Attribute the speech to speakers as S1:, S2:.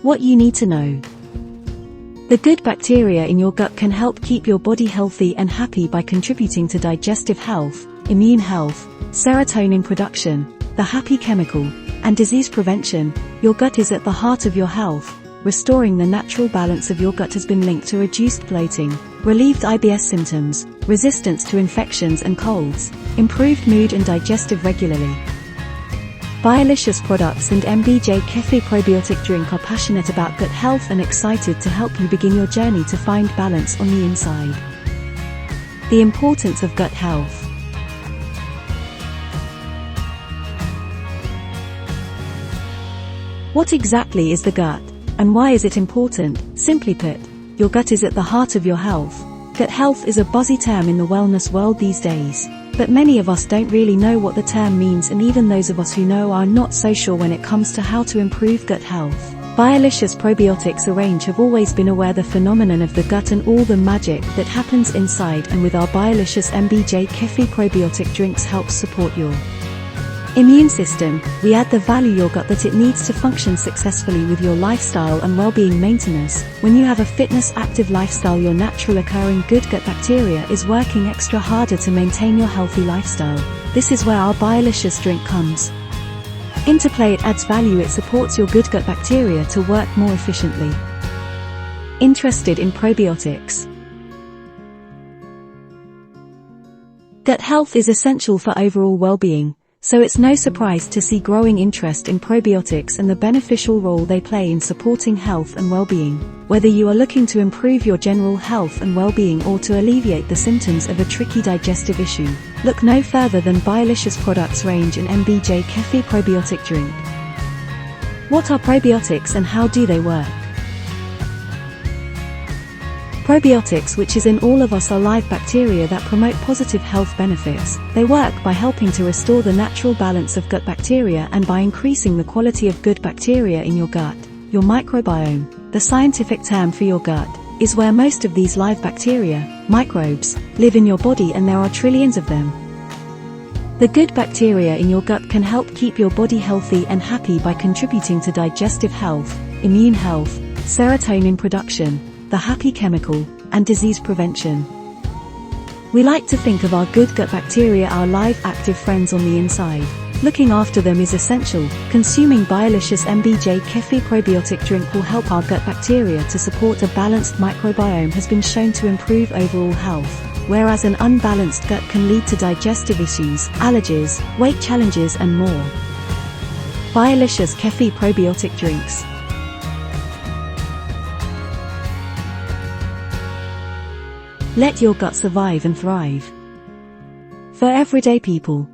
S1: What you need to know. The good bacteria in your gut can help keep your body healthy and happy by contributing to digestive health, immune health, serotonin production, the happy chemical, and disease prevention. Your gut is at the heart of your health. Restoring the natural balance of your gut has been linked to reduced bloating, relieved IBS symptoms, resistance to infections and colds, improved mood and digestive regularly. Biolicious Products and MBJ Kefir Probiotic Drink are passionate about gut health and excited to help you begin your journey to find balance on the inside. The importance of gut health. What exactly is the gut, and why is it important? Simply put, your gut is at the heart of your health. Gut health is a buzzy term in the wellness world these days, but many of us don't really know what the term means, and even those of us who know are not so sure when it comes to how to improve gut health. Biolicious Probiotics range have always been aware the phenomenon of the gut and all the magic that happens inside, and with our Biolicious MBJ Kefir Probiotic Drinks helps support your immune system. We add the value your gut that it needs to function successfully with your lifestyle and well-being maintenance. When you have a fitness active lifestyle, your natural occurring good gut bacteria is working extra harder to maintain your healthy lifestyle. This is where our Biolicious Drink comes into play. It adds value, it supports your good gut bacteria to work more efficiently. Interested in probiotics? Gut health is essential for overall well-being, so it's no surprise to see growing interest in probiotics and the beneficial role they play in supporting health and well-being. Whether you are looking to improve your general health and well-being or to alleviate the symptoms of a tricky digestive issue, look no further than Biolicious Products range and MBJ Kefir Probiotic Drink. What are probiotics and how do they work? Probiotics, which is in all of us, are live bacteria that promote positive health benefits. They work by helping to restore the natural balance of gut bacteria and by increasing the quality of good bacteria in your gut. Your microbiome, the scientific term for your gut, is where most of these live bacteria, microbes, live in your body, and there are trillions of them. The good bacteria in your gut can help keep your body healthy and happy by contributing to digestive health, immune health, serotonin production, the happy chemical, and disease prevention. We like to think of our good gut bacteria, our live active friends on the inside. Looking after them is essential. Consuming Biolicious MBJ Kefir Probiotic Drink will help our gut bacteria to support a balanced microbiome, has been shown to improve overall health, whereas an unbalanced gut can lead to digestive issues, allergies, weight challenges and more. Biolicious Kefir Probiotic Drinks. Let your gut survive and thrive. For everyday people.